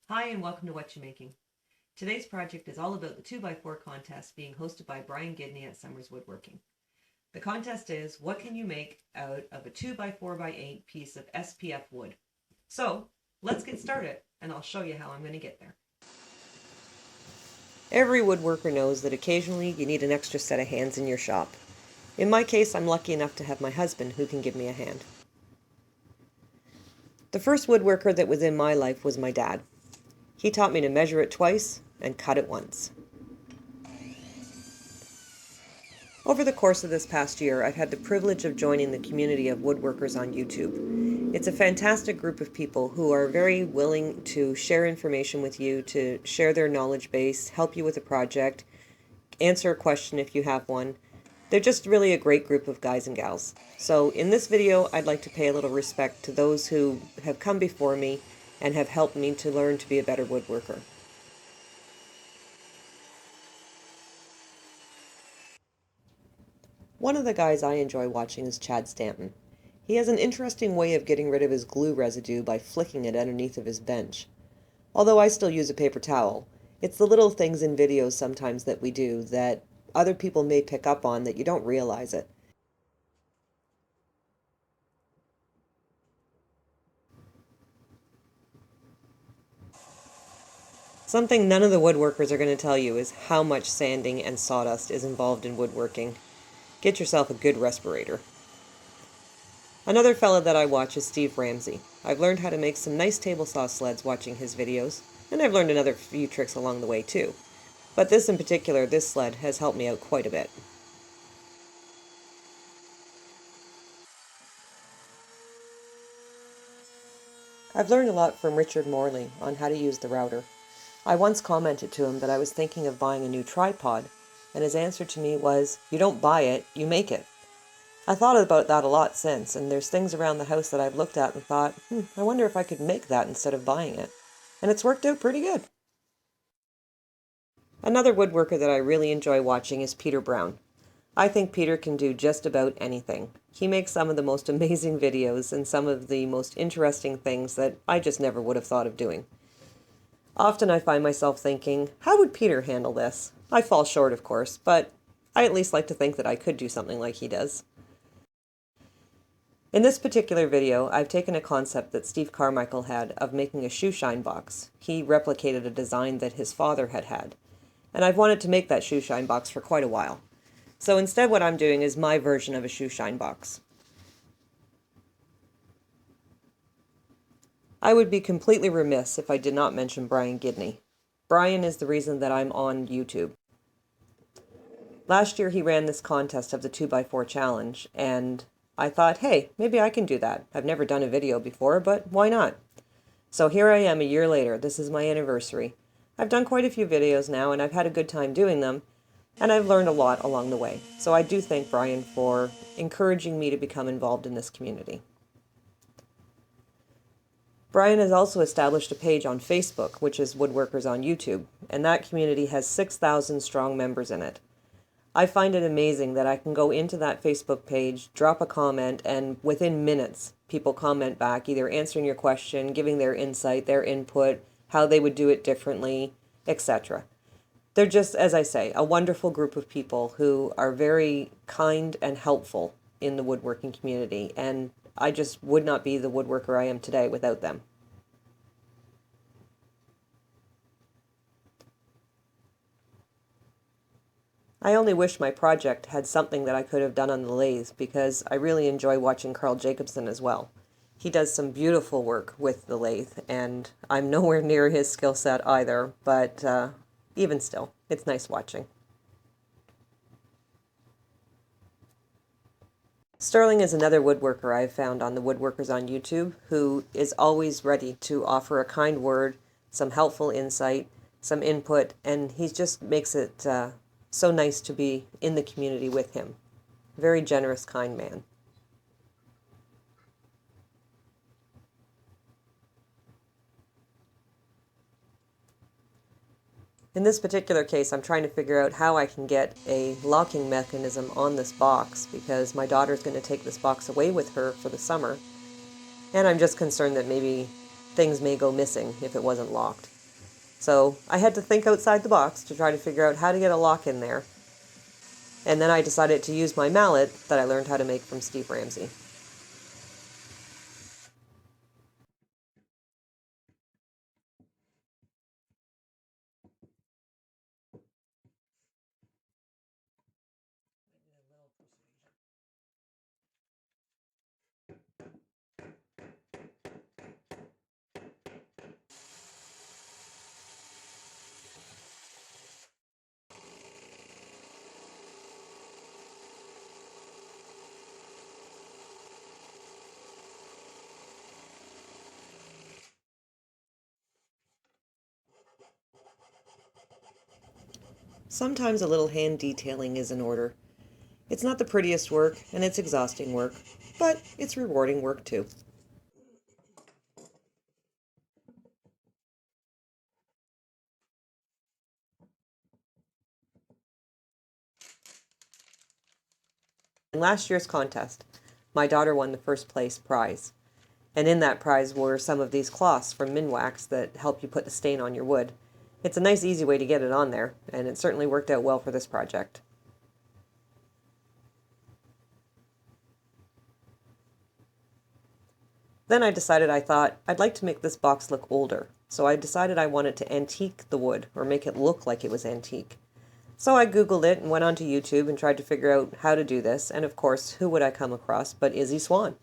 Hi and welcome to Whatcha Making. Today's project is all about the 2x4 contest being hosted by Gibney at Summers Woodworking. The contest is, what can you make out of a 2x4x8 piece of SPF wood? So, let's get started and I'll show you how I'm going to get there. Every woodworker knows that occasionally you need an extra set of hands in your shop. In my case, I'm lucky enough to have my husband who can give me a hand. The first woodworker that was in my life was my dad. He taught me to measure it twice and cut it once. Over the course of this past year, I've had the privilege of joining the community of woodworkers on YouTube. It's a fantastic group of people who are very willing to share information with you, to share their knowledge base, help you with a project, answer a question if you have one. They're just really a great group of guys and gals. So in this video, I'd like to pay a little respect to those who have come before me and have helped me to learn to be a better woodworker. One of the guys I enjoy watching is Stanton. He has an interesting way of getting rid of his glue residue by flicking it underneath of his bench. Although I still use a paper towel, it's the little things in videos sometimes that we do that other people may pick up on that you don't realize it. Something none of the woodworkers are going to tell you is how much sanding and sawdust is involved in woodworking. Get yourself a good respirator. Another fella that I watch is Ramsey. I've learned how to make some nice table saw sleds watching his videos, and I've learned another few tricks along the way too. But this in particular, this sled, has helped me out quite a bit. I've learned a lot from Morley on how to use the router. I once commented to him that I was thinking of buying a new tripod, and his answer to me was, "You don't buy it, you make it." I thought about that a lot since, and there's things around the house that I've looked at and thought, I wonder if I could make that instead of buying it. And it's worked out pretty good. Another woodworker that I really enjoy watching is Peter Brown. I think Peter can do just about anything. He makes some of the most amazing videos and some of the most interesting things that I just never would have thought of doing. Often I find myself thinking, how would Peter handle this? I fall short, of course, but I at least like to think that I could do something like he does. In this particular video, I've taken a concept that Steve Carmichael had of making a shoe shine box. He replicated a design that his father had, and I've wanted to make that shoe shine box for quite a while. So instead what I'm doing is my version of a shoe shine box. I would be completely remiss if I did not mention Gibney. Brian is the reason that I'm on YouTube. Last year he ran this contest of the 2x4 challenge, and I thought, hey, maybe I can do that. I've never done a video before, but why not? So here I am a year later. This is my anniversary. I've done quite a few videos now, and I've had a good time doing them, and I've learned a lot along the way. So I do thank Brian for encouraging me to become involved in this community. Brian has also established a page on Facebook, which is Woodworkers on YouTube, and that community has 6,000 strong members in it. I find it amazing that I can go into that Facebook page, drop a comment, and within minutes, people comment back, either answering your question, giving their insight, their input, how they would do it differently, etc. They're just, as I say, a wonderful group of people who are very kind and helpful in the woodworking community, and I just would not be the woodworker I am today without them. I only wish my project had something that I could have done on the lathe, because I really enjoy watching Carl Jacobson as well. He does some beautiful work with the lathe, and I'm nowhere near his skill set either, but even still, it's nice watching. Sterling is another woodworker I've found on the Woodworkers on YouTube who is always ready to offer a kind word, some helpful insight, some input, and he just makes it so nice to be in the community with him. Very generous, kind man. In this particular case, I'm trying to figure out how I can get a locking mechanism on this box because my daughter's going to take this box away with her for the summer. And I'm just concerned that maybe things may go missing if it wasn't locked. So I had to think outside the box to try to figure out how to get a lock in there. And then I decided to use my mallet that I learned how to make from Steve Ramsey. Sometimes a little hand detailing is in order. It's not the prettiest work, and it's exhausting work, but it's rewarding work too. In last year's contest, my daughter won the first place prize. And in that prize were some of these cloths from Minwax that help you put the stain on your wood. It's a nice, easy way to get it on there, and it certainly worked out well for this project. Then I decided I thought I'd like to make this box look older, so I decided I wanted to antique the wood, or make it look like it was antique. So I Googled it and went onto YouTube and tried to figure out how to do this, and of course, who would I come across but Izzy Swan.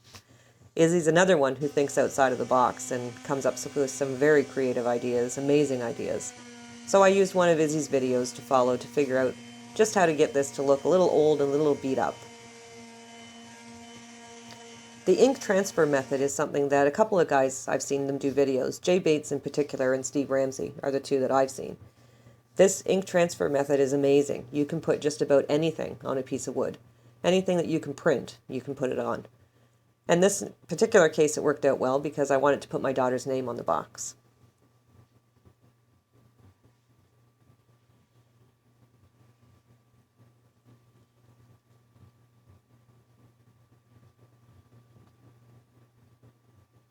Izzy's another one who thinks outside of the box and comes up with some very creative ideas, amazing ideas. So I used one of Izzy's videos to follow to figure out just how to get this to look a little old and a little beat up. The ink transfer method is something that a couple of guys I've seen them do videos. Jay Bates in particular and Steve Ramsey are the two that I've seen. This ink transfer method is amazing. You can put just about anything on a piece of wood. Anything that you can print, you can put it on. In this particular case, it worked out well because I wanted to put my daughter's name on the box.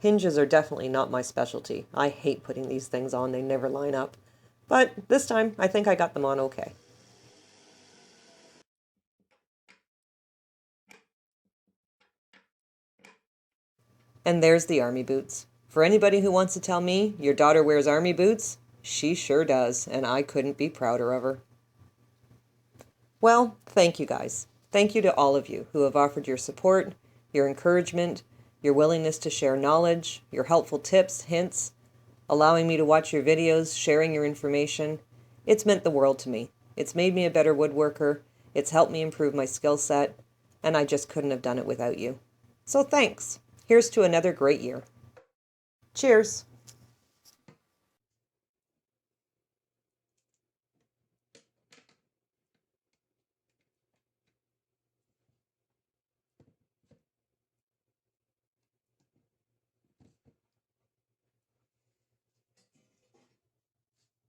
Hinges are definitely not my specialty. I hate putting these things on, they never line up. But this time, I think I got them on okay. And there's the army boots. For anybody who wants to tell me your daughter wears army boots, she sure does, and I couldn't be prouder of her. Well, thank you guys. Thank you to all of you who have offered your support, your encouragement, your willingness to share knowledge, your helpful tips, hints, allowing me to watch your videos, sharing your information. It's meant the world to me. It's made me a better woodworker. It's helped me improve my skill set, and I just couldn't have done it without you. So thanks. Here's to another great year. Cheers.